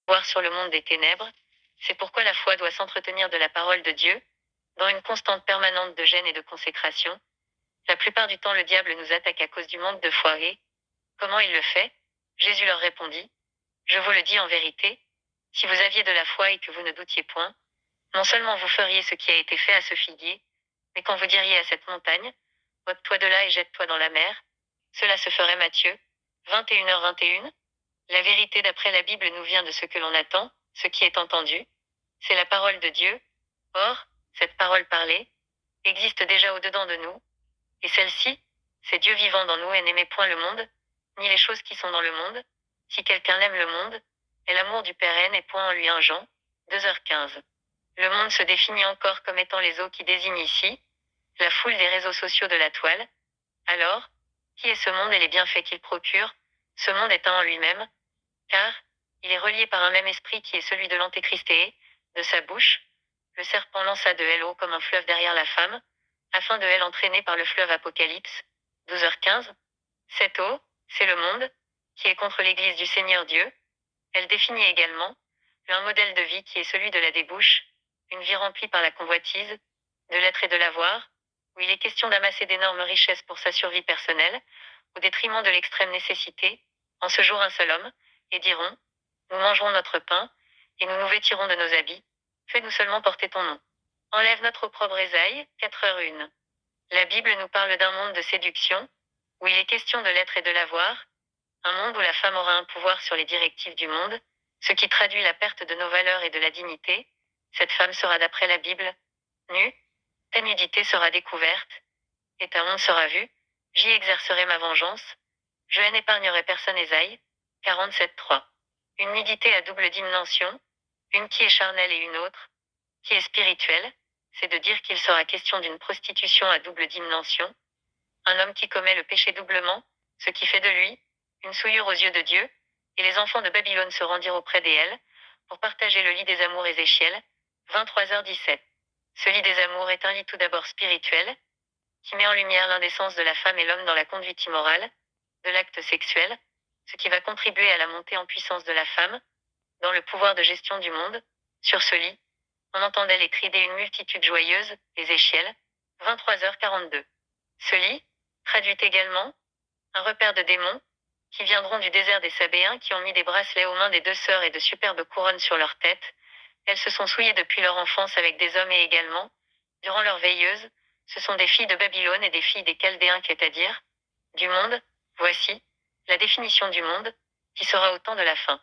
voir sur le monde des ténèbres. C'est pourquoi la foi doit s'entretenir de la parole de Dieu, dans une constante permanente de gêne et de consécration. La plupart du temps, le diable nous attaque à cause du manque de foi et, comment il le fait? Jésus leur répondit, je vous le dis en vérité, si vous aviez de la foi et que vous ne doutiez point, non seulement vous feriez ce qui a été fait à ce figuier, mais quand vous diriez à cette montagne, ôte-toi de là et jette-toi dans la mer, cela se ferait. Matthieu 21h21. La vérité d'après la Bible nous vient de ce que l'on attend, ce qui est entendu. C'est la parole de Dieu. Or, cette parole parlée existe déjà au-dedans de nous, et celle-ci, c'est Dieu vivant dans nous et n'aimait point le monde, ni les choses qui sont dans le monde. Si quelqu'un aime le monde, et l'amour du Père n'est point en lui. 1 Jean 2h15. Le monde se définit encore comme étant les eaux qui désignent ici la foule des réseaux sociaux de la toile. Alors, qui est ce monde et les bienfaits qu'il procure, ce monde étant en lui-même, car il est relié par un même esprit qui est celui de l'Antéchrist et, de sa bouche, le serpent lança de elle eau comme un fleuve derrière la femme, afin de elle entraîner par le fleuve Apocalypse 12h15. Cette eau, c'est le monde, qui est contre l'Église du Seigneur Dieu. Elle définit également un modèle de vie qui est celui de la débauche, une vie remplie par la convoitise, de l'être et de l'avoir, où il est question d'amasser d'énormes richesses pour sa survie personnelle, au détriment de l'extrême nécessité. En ce jour, un seul homme, et diront, nous mangerons notre pain, et nous nous vêtirons de nos habits, fais-nous seulement porter ton nom. Enlève notre opprobre Ésaïe, 4h01. La Bible nous parle d'un monde de séduction, où il est question de l'être et de l'avoir, un monde où la femme aura un pouvoir sur les directives du monde, ce qui traduit la perte de nos valeurs et de la dignité. Cette femme sera d'après la Bible nue, ta nudité sera découverte, et ta honte sera vue, j'y exercerai ma vengeance, je n'épargnerai personne. Ésaïe 47.3. Une nudité à double dimension, une qui est charnelle et une autre, qui est spirituelle, c'est de dire qu'il sera question d'une prostitution à double dimension, un homme qui commet le péché doublement, ce qui fait de lui une souillure aux yeux de Dieu, et les enfants de Babylone se rendirent auprès d'elle, pour partager le lit des amours. Ézéchiel 23h17. Ce lit des amours est un lit tout d'abord spirituel, qui met en lumière l'indécence de la femme et l'homme dans la conduite immorale, de l'acte sexuel, ce qui va contribuer à la montée en puissance de la femme, dans le pouvoir de gestion du monde. Sur ce lit, on entendait les cris d'une multitude joyeuse. Ézéchiel 23h42. Ce lit traduit également un repère de démons, qui viendront du désert des Sabéens, qui ont mis des bracelets aux mains des deux sœurs et de superbes couronnes sur leur tête. Elles se sont souillées depuis leur enfance avec des hommes et également, durant leur veilleuse, ce sont des filles de Babylone et des filles des Chaldéens, qui est à dire, du monde. Voici la définition du monde, qui sera au temps de la fin.